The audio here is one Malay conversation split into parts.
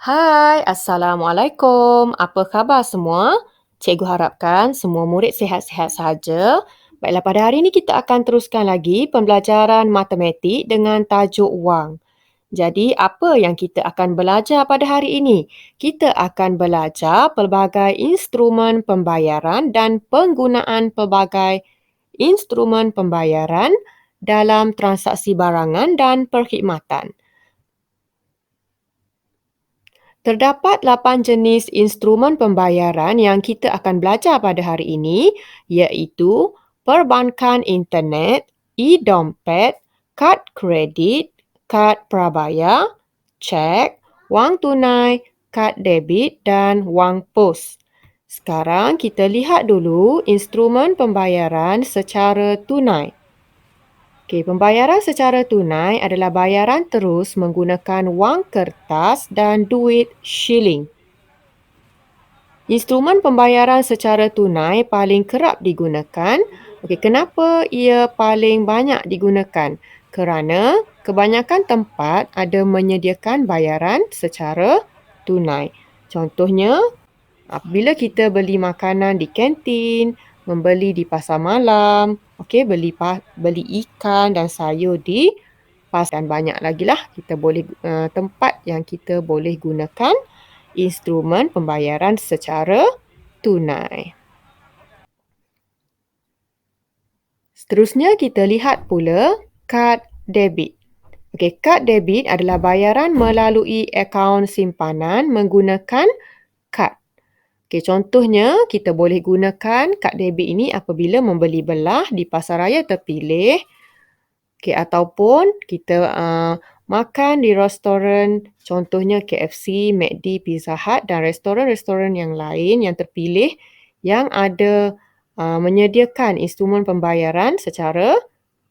Hai, Assalamualaikum. Apa khabar semua? Cikgu harapkan semua murid sihat-sihat sahaja. Baiklah, pada hari ini kita akan teruskan lagi pembelajaran matematik dengan tajuk wang. Jadi, apa yang kita akan belajar pada hari ini? Kita akan belajar pelbagai instrumen pembayaran dan penggunaan pelbagai instrumen pembayaran dalam transaksi barangan dan perkhidmatan. Terdapat 8 jenis instrumen pembayaran yang kita akan belajar pada hari ini, iaitu perbankan internet, e-dompet, kad kredit, kad prabayar, cek, wang tunai, kad debit dan wang pos. Sekarang kita lihat dulu instrumen pembayaran secara tunai. Okey, pembayaran secara tunai adalah bayaran terus menggunakan wang kertas dan duit shilling. Instrumen pembayaran secara tunai paling kerap digunakan. Okey, kenapa ia paling banyak digunakan? Kerana kebanyakan tempat ada menyediakan bayaran secara tunai. Contohnya, apabila kita beli makanan di kantin, membeli di pasar malam, okey, beli ikan dan sayur di pasar dan banyak lagi lah kita boleh tempat yang kita boleh gunakan instrumen pembayaran secara tunai. Seterusnya kita lihat pula kad debit. Okey, kad debit adalah bayaran melalui akaun simpanan menggunakan kad. Okey, contohnya kita boleh gunakan kad debit ini apabila membeli belah di pasaraya terpilih. Okey, ataupun kita makan di restoran, contohnya KFC, McD, Pizza Hut dan restoran-restoran yang lain yang terpilih yang ada menyediakan instrumen pembayaran secara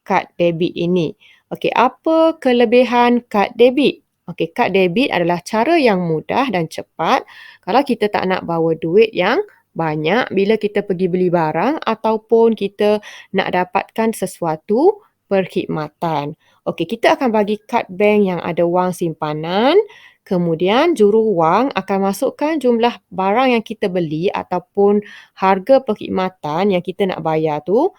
kad debit ini. Okey, apa kelebihan kad debit? Okey, kad debit adalah cara yang mudah dan cepat kalau kita tak nak bawa duit yang banyak bila kita pergi beli barang ataupun kita nak dapatkan sesuatu perkhidmatan. Okey, kita akan bagi kad bank yang ada wang simpanan. Kemudian juru wang akan masukkan jumlah barang yang kita beli ataupun harga perkhidmatan yang kita nak bayar tu.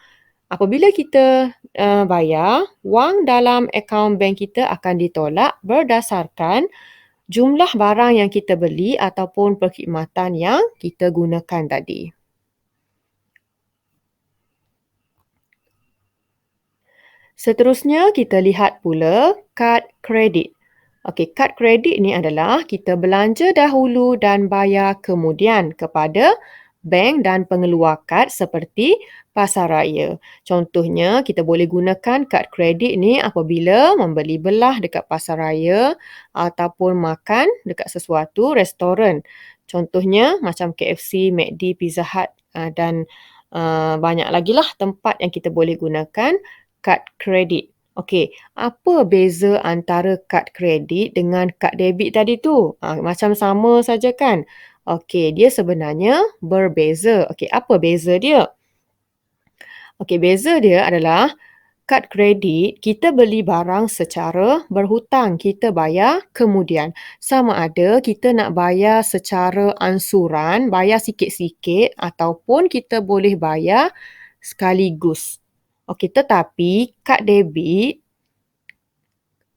Apabila kita bayar, wang dalam akaun bank kita akan ditolak berdasarkan jumlah barang yang kita beli ataupun perkhidmatan yang kita gunakan tadi. Seterusnya kita lihat pula kad kredit. Okey, kad kredit ni adalah kita belanja dahulu dan bayar kemudian kepada bank dan pengeluar kad seperti pasaraya. Contohnya, kita boleh gunakan kad kredit ni apabila membeli belah dekat pasaraya ataupun makan dekat sesuatu restoran. Contohnya macam KFC, McD, Pizza Hut dan banyak lagi lah tempat yang kita boleh gunakan kad kredit. Okey, apa beza antara kad kredit dengan kad debit tadi tu? Macam sama saja kan? Okey, dia sebenarnya berbeza. Okey, apa beza dia? Okey, beza dia adalah kad kredit, kita beli barang secara berhutang. Kita bayar kemudian. Sama ada kita nak bayar secara ansuran, bayar sikit-sikit ataupun kita boleh bayar sekaligus. Okey, tetapi kad debit,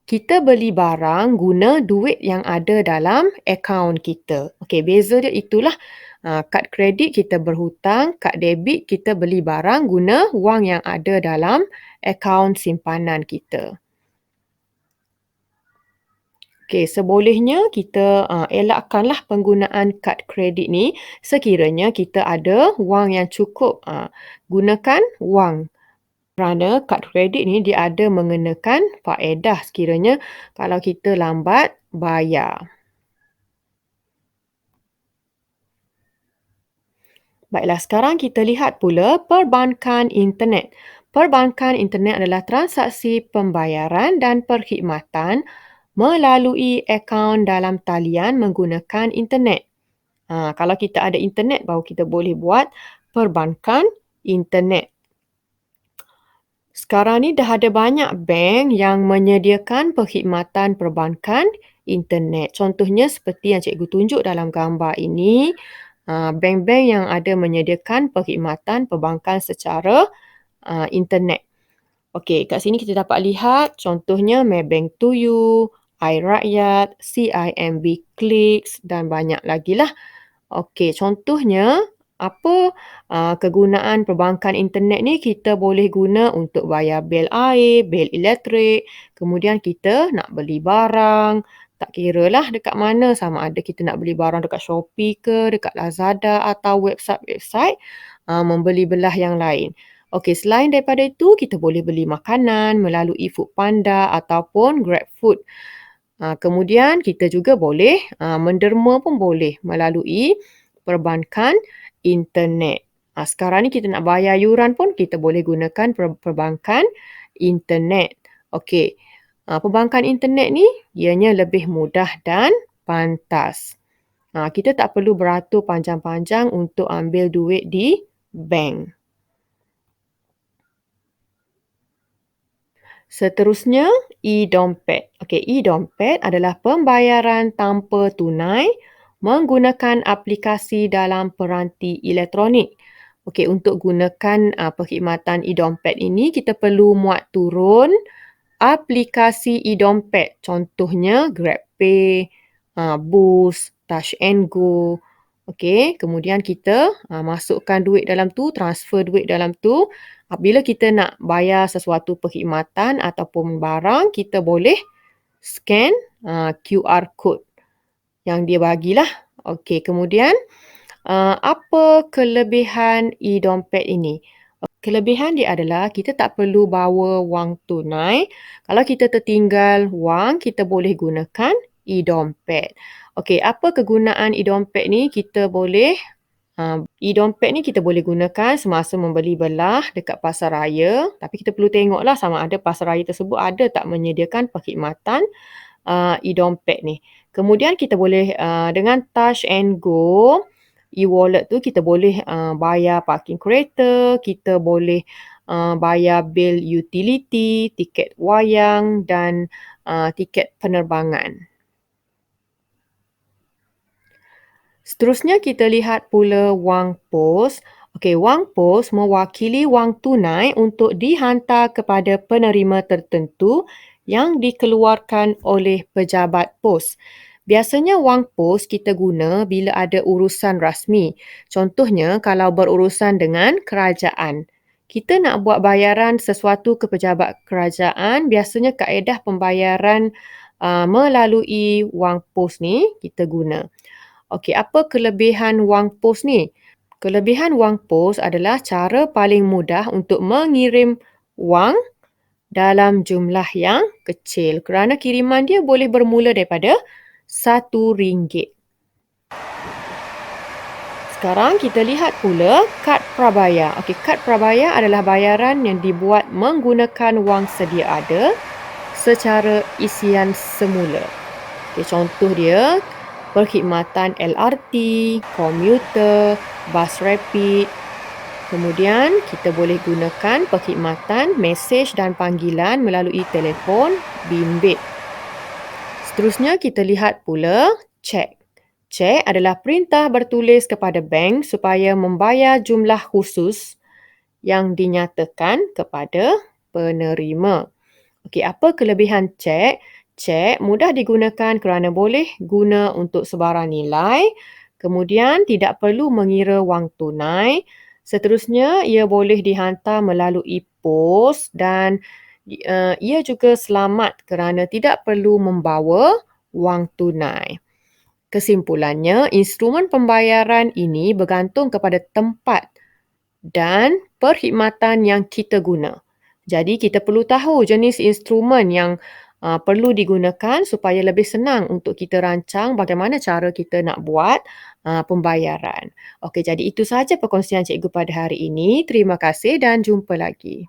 kita beli barang guna duit yang ada dalam akaun kita. Okey, beza dia itulah. Kad kredit kita berhutang, kad debit kita beli barang guna wang yang ada dalam akaun simpanan kita. Okey, sebolehnya kita elakkanlah penggunaan kad kredit ni sekiranya kita ada wang yang cukup. Gunakan wang. Kerana kad kredit ni dia ada mengenakan faedah sekiranya kalau kita lambat bayar. Baiklah, sekarang kita lihat pula perbankan internet. Perbankan internet adalah transaksi pembayaran dan perkhidmatan melalui akaun dalam talian menggunakan internet. Kalau kita ada internet, baru kita boleh buat perbankan internet. Sekarang ni dah ada banyak bank yang menyediakan perkhidmatan perbankan internet. Contohnya seperti yang cikgu tunjuk dalam gambar ini, bank-bank yang ada menyediakan perkhidmatan perbankan secara internet. Okey, kat sini kita dapat lihat contohnya Maybank Tuju, iRakyat, CIMB Clicks dan banyak lagi lah. Okey, contohnya apa kegunaan perbankan internet ni kita boleh guna untuk bayar bil air, bil elektrik, kemudian kita nak beli barang, tak kiralah dekat mana, sama ada kita nak beli barang dekat Shopee ke, dekat Lazada atau website-website membeli belah yang lain. Okey, selain daripada itu, kita boleh beli makanan melalui Foodpanda ataupun GrabFood. Kemudian kita juga boleh menderma pun boleh melalui perbankan internet. Sekarang ni kita nak bayar yuran pun kita boleh gunakan perbankan internet. Okey, perbankan internet ni ianya lebih mudah dan pantas. Kita tak perlu beratur panjang-panjang untuk ambil duit di bank. Seterusnya, e-dompet. Okey, e-dompet adalah pembayaran tanpa tunai menggunakan aplikasi dalam peranti elektronik. Okey, untuk gunakan perkhidmatan e-dompet ini, kita perlu muat turun aplikasi e-dompet. Contohnya GrabPay, Boost, Touch and Go. Okey, kemudian kita masukkan duit dalam tu, transfer duit dalam tu. Apabila kita nak bayar sesuatu perkhidmatan ataupun barang, kita boleh scan QR code yang dia bagilah. Okey, kemudian apa kelebihan e-dompet ini? Kelebihan dia adalah kita tak perlu bawa wang tunai. Kalau kita tertinggal wang, kita boleh gunakan e-dompet. Okey, apa kegunaan e-dompet ni? E-dompet ni kita boleh gunakan semasa membeli belah dekat pasar raya. Tapi kita perlu tengoklah sama ada pasar raya tersebut ada tak menyediakan perkhidmatan e-dompet ni. Kemudian kita boleh dengan Touch and Go, e-wallet tu kita boleh bayar parking kereta, kita boleh bayar bil utility, tiket wayang dan tiket penerbangan. Seterusnya kita lihat pula wang pos. Okey, wang pos mewakili wang tunai untuk dihantar kepada penerima tertentu yang dikeluarkan oleh pejabat pos. Biasanya wang pos kita guna bila ada urusan rasmi. Contohnya kalau berurusan dengan kerajaan. Kita nak buat bayaran sesuatu ke pejabat kerajaan, biasanya kaedah pembayaran melalui wang pos ni kita guna. Okey, apa kelebihan wang pos ni? Kelebihan wang pos adalah cara paling mudah untuk mengirim wang dalam jumlah yang kecil kerana kiriman dia boleh bermula daripada RM1. Sekarang kita lihat pula kad prabayar. Okey, kad prabayar adalah bayaran yang dibuat menggunakan wang sedia ada secara isian semula. Okey, contoh dia perkhidmatan LRT, komuter, bas rapid. Kemudian kita boleh gunakan perkhidmatan mesej dan panggilan melalui telefon bimbit. Seterusnya kita lihat pula cek. Cek adalah perintah bertulis kepada bank supaya membayar jumlah khusus yang dinyatakan kepada penerima. Okey, apa kelebihan cek? Cek mudah digunakan kerana boleh guna untuk sebarang nilai. Kemudian tidak perlu mengira wang tunai. Seterusnya, ia boleh dihantar melalui pos dan ia juga selamat kerana tidak perlu membawa wang tunai. Kesimpulannya, instrumen pembayaran ini bergantung kepada tempat dan perkhidmatan yang kita guna. Jadi kita perlu tahu jenis instrumen yang perlu digunakan supaya lebih senang untuk kita rancang bagaimana cara kita nak buat pembayaran. Okey, jadi itu sahaja perkongsian cikgu pada hari ini. Terima kasih dan jumpa lagi.